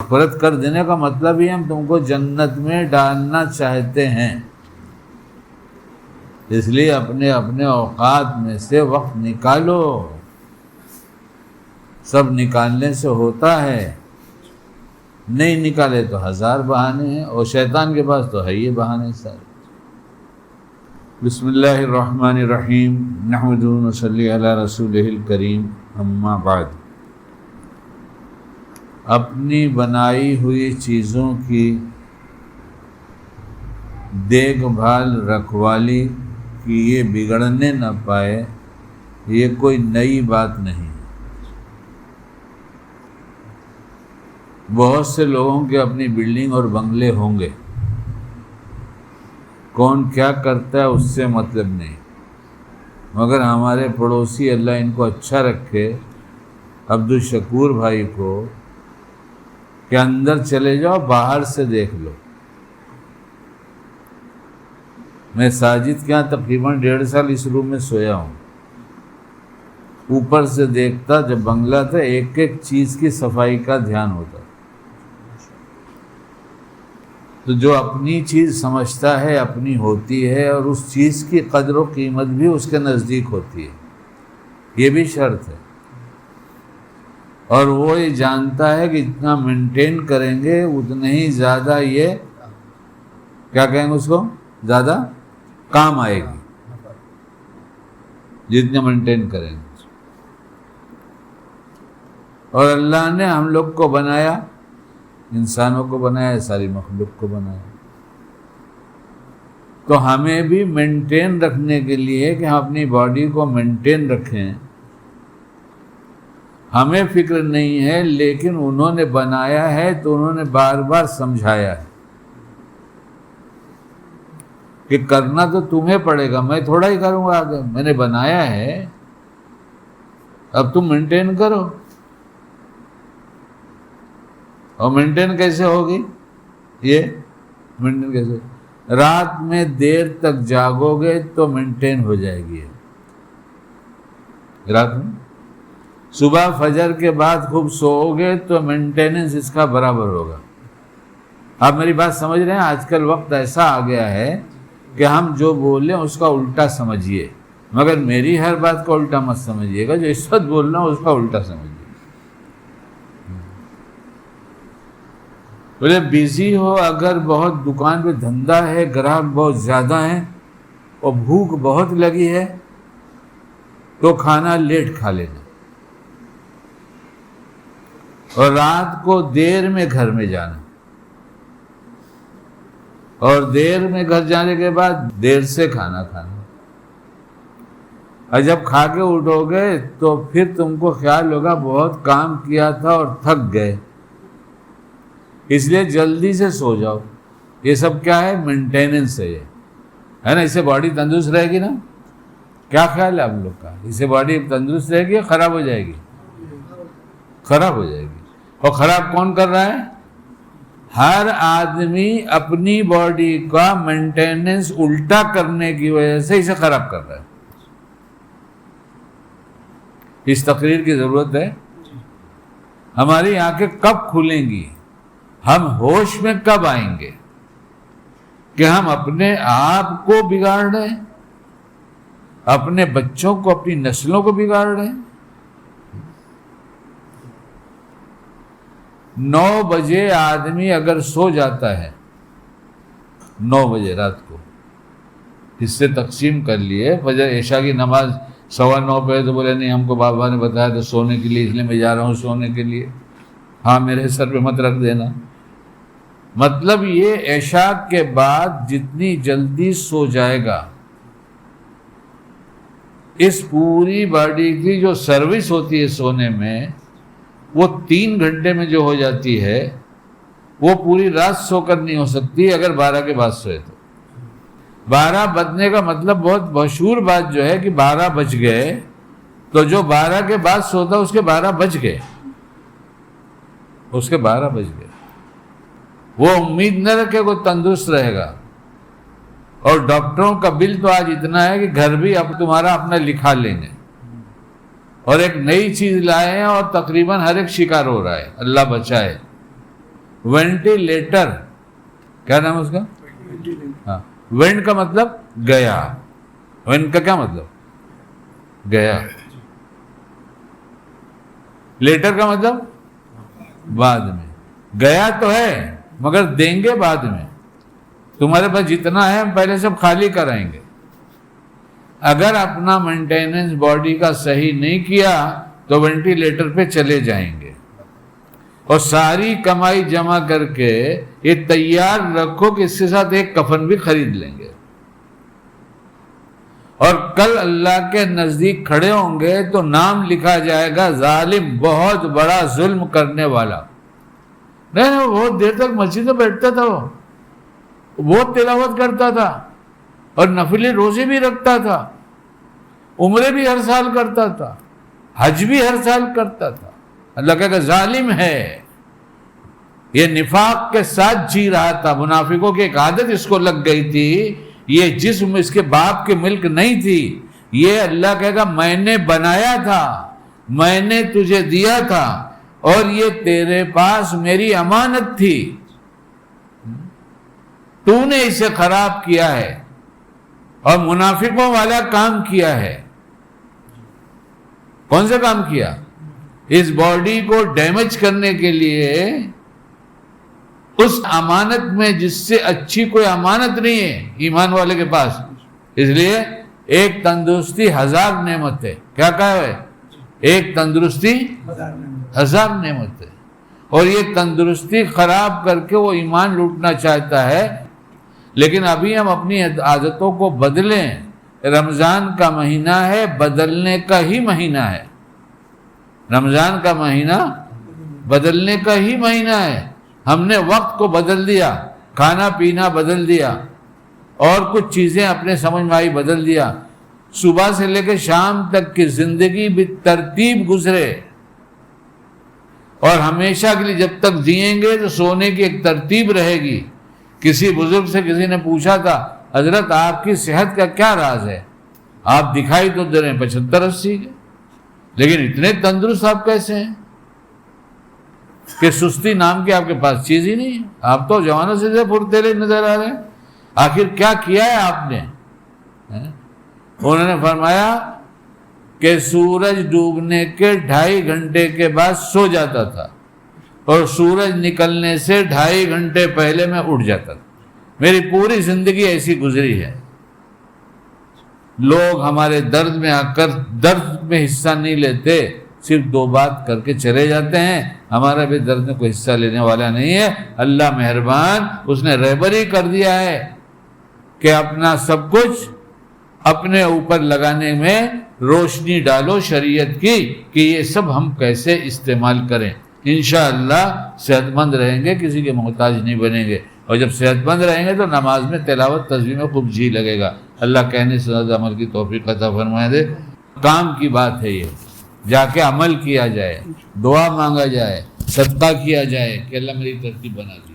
مغفرت کر دینے کا مطلب ہی ہم تم کو جنت میں ڈالنا چاہتے ہیں، اس لیے اپنے اپنے اوقات میں سے وقت نکالو۔ سب نکالنے سے ہوتا ہے، نہیں نکالے تو ہزار بہانے ہیں، اور شیطان کے پاس تو ہے یہ بہانے سارے۔ بسم اللہ الرحمن الرحیم، نحمدہ و نصلی علی رسولہ الکریم، اما بعد۔ اپنی بنائی ہوئی چیزوں کی دیکھ بھال رکھوالی کہ یہ بگڑنے نہ پائے، یہ کوئی نئی بات نہیں۔ بہت سے لوگوں کے اپنی بلڈنگ اور بنگلے ہوں گے، کون کیا کرتا ہے اس سے مطلب نہیں، مگر ہمارے پڑوسی، اللہ ان کو اچھا رکھے، عبدالشکور بھائی کو، کہ اندر چلے جاؤ، باہر سے دیکھ لو۔ میں ساجد کے یہاں تقریباً 1.5 سال اس روم میں سویا ہوں، اوپر سے دیکھتا، جب بنگلہ تھا ایک ایک چیز کی صفائی کا دھیان ہوتا۔ تو جو اپنی چیز سمجھتا ہے اپنی ہوتی ہے، اور اس چیز کی قدر و قیمت بھی اس کے نزدیک ہوتی ہے، یہ بھی شرط ہے۔ اور وہ یہ جانتا ہے کہ جتنا مینٹین کریں گے اتنا ہی زیادہ یہ کیا کہیں گے اس کو، زیادہ کام آئے گی، جتنے مینٹین کریں گے۔ اور اللہ نے ہم لوگ کو بنایا، انسانوں کو بنایا، ساری مخلوق کو بنایا، تو ہمیں بھی مینٹین رکھنے کے لیے کہ ہم اپنی باڈی کو مینٹین رکھیں، ہمیں فکر نہیں ہے، لیکن انہوں نے بنایا ہے تو انہوں نے بار بار سمجھایا ہے کہ کرنا تو تمہیں پڑے گا، میں تھوڑا ہی کروں گا آگے، میں نے بنایا ہے، اب تم مینٹین کرو۔ اور مینٹین کیسے ہوگی؟ یہ مینٹین کیسے؟ رات میں دیر تک جاگو گے تو مینٹین ہو جائے گی رات میں، صبح فجر کے بعد خوب سوؤ گے تو مینٹیننس اس کا برابر ہوگا۔ آپ میری بات سمجھ رہے ہیں؟ آج کل وقت ایسا آ گیا ہے کہ ہم جو بولیں اس کا الٹا سمجھیے، مگر میری ہر بات کو الٹا مت سمجھیے گا، جو اس وقت بول رہا ہوں اس کا الٹا سمجھیے۔ بولے بیزی ہو، اگر بہت دکان پہ دھندا ہے، گراہک بہت زیادہ ہیں اور بھوک بہت لگی ہے تو کھانا لیٹ کھا لینا، اور رات کو دیر میں گھر میں جانا، اور دیر میں گھر جانے کے بعد دیر سے کھانا کھانا، اور جب کھا کے اٹھو گے تو پھر تم کو خیال ہوگا بہت کام کیا تھا اور تھک گئے، اس لیے جلدی سے سو جاؤ۔ یہ سب کیا ہے؟ مینٹیننس ہے، یہ ہے نا، اس سے باڈی تندرست رہے گی نا؟ کیا خیال ہے آپ لوگ کا؟ اس سے باڈی تندرست رہے گی یا خراب ہو جائے گی؟ خراب ہو جائے گی۔ اور خراب کون کر رہا ہے؟ ہر آدمی اپنی باڈی کا مینٹیننس الٹا کرنے کی وجہ سے اسے خراب کر رہا ہے۔ اس تقریر کی ضرورت ہے۔ ہماری آنکھیں کب کھلیں گی، ہم ہوش میں کب آئیں گے کہ ہم اپنے آپ کو بگاڑ رہے ہیں، اپنے بچوں کو، اپنی نسلوں کو بگاڑ رہے ہیں۔ 9 بجے آدمی اگر سو جاتا ہے، 9 بجے رات کو، حصے تقسیم کر لیے، فجر عشاء کی نماز 9:15 پہ، تو بولے نہیں ہم کو بابا نے بتایا تو سونے کے لیے، اس لیے میں جا رہا ہوں سونے کے لیے، ہاں میرے سر پہ مت رکھ دینا۔ مطلب یہ عشاء کے بعد جتنی جلدی سو جائے گا، اس پوری باڈی کی جو سروس ہوتی ہے سونے میں، وہ 3 گھنٹے میں جو ہو جاتی ہے، وہ پوری رات سو کر نہیں ہو سکتی اگر 12 کے بعد سوئے تو۔ 12 بجنے کا مطلب بہت مشہور بات جو ہے کہ 12 بج گئے، تو جو 12 کے بعد سوتا اس کے 12 بج گئے، اس کے 12 بج گئے۔ وہ امید نہ رکھے وہ تندرست رہے گا۔ اور ڈاکٹروں کا بل تو آج اتنا ہے کہ گھر بھی اب تمہارا اپنا لکھا لیں گے، اور ایک نئی چیز لائے ہیں اور تقریباً ہر ایک شکار ہو رہا ہے، اللہ بچائے۔ وینٹیلیٹر، کیا نام ہے اس کا؟ ہاں، وینٹ کا مطلب گیا، وینٹ کا کیا مطلب؟ گیا. لیٹر کا مطلب بعد میں. گیا تو ہے مگر دیں گے بعد میں. تمہارے پاس جتنا ہے ہم پہلے سب خالی کرائیں گے. اگر اپنا مینٹیننس باڈی کا صحیح نہیں کیا تو وینٹیلیٹر پہ چلے جائیں گے. اور ساری کمائی جمع کر کے یہ تیار رکھو کہ اس کے ساتھ ایک کفن بھی خرید لیں گے. اور کل اللہ کے نزدیک کھڑے ہوں گے تو نام لکھا جائے گا ظالم، بہت بڑا ظلم کرنے والا. نہیں، وہ بہت دیر تک مسجد میں بیٹھتا تھا، وہ بہت تلاوت کرتا تھا اور نفلی روزے بھی رکھتا تھا، عمرے بھی ہر سال کرتا تھا، حج بھی ہر سال کرتا تھا. اللہ کہے گا ظالم ہے. یہ نفاق کے ساتھ جی رہا تھا. منافقوں کی ایک عادت اس کو لگ گئی تھی، یہ جسم اس کے باپ کے ملک نہیں تھی. یہ اللہ کہے گا میں نے بنایا تھا، میں نے تجھے دیا تھا اور یہ تیرے پاس میری امانت تھی، تو نے اسے خراب کیا ہے اور منافقوں والا کام کیا ہے. کون سا کام کیا؟ اس باڈی کو ڈیمیج کرنے کے لیے اس امانت میں جس سے اچھی کوئی امانت نہیں ہے ایمان والے کے پاس. اس لیے ایک تندرستی 1000 نعمت ہے. کیا کہا ہے؟ ایک تندرستی 1000 نعمت ہے. اور یہ تندرستی خراب کر کے وہ ایمان لوٹنا چاہتا ہے. لیکن ابھی ہم اپنی عادتوں کو بدلیں. رمضان کا مہینہ ہے، بدلنے کا ہی مہینہ ہے. رمضان کا مہینہ بدلنے کا ہی مہینہ ہے. ہم نے وقت کو بدل دیا، کھانا پینا بدل دیا اور کچھ چیزیں اپنے سمجھ میں آئی بدل دیا. صبح سے لے کے شام تک کی زندگی بھی ترتیب گزرے. اور ہمیشہ کے لیے جب تک جئیں گے تو سونے کی ایک ترتیب رہے گی. کسی بزرگ سے کسی نے پوچھا تھا حضرت آپ کی صحت کا کیا راز ہے؟ آپ دکھائی تو دے رہے ہیں 75-80 کے، لیکن اتنے تندرست آپ کیسے ہیں کہ سستی نام کی آپ کے پاس چیز ہی نہیں ہے. آپ تو جوانوں سے پھرتیلے نظر آ رہے ہیں. آخر کیا کیا ہے آپ نے؟ انہوں نے فرمایا کہ سورج ڈوبنے کے 2.5 گھنٹے کے بعد سو جاتا تھا اور سورج نکلنے سے 2.5 گھنٹے پہلے میں اٹھ جاتا تھا. میری پوری زندگی ایسی گزری ہے. لوگ ہمارے درد میں آ کر درد میں حصہ نہیں لیتے، صرف 2 بات کر کے چلے جاتے ہیں. ہمارا بھی درد میں کوئی حصہ لینے والا نہیں ہے. اللہ مہربان، اس نے رہبری کر دیا ہے کہ اپنا سب کچھ اپنے اوپر لگانے میں روشنی ڈالو شریعت کی کہ یہ سب ہم کیسے استعمال کریں. انشاءاللہ صحت مند رہیں گے، کسی کے محتاج نہیں بنیں گے. اور جب صحت مند رہیں گے تو نماز میں تلاوت تسبیح میں خوب جی لگے گا. اللہ کہنے سے زیادہ عمل کی توفیق عطا فرمائے دے. کام کی بات ہے، یہ جا کے عمل کیا جائے، دعا مانگا جائے، صدقہ کیا جائے کہ اللہ میری ترتیب بنا دی.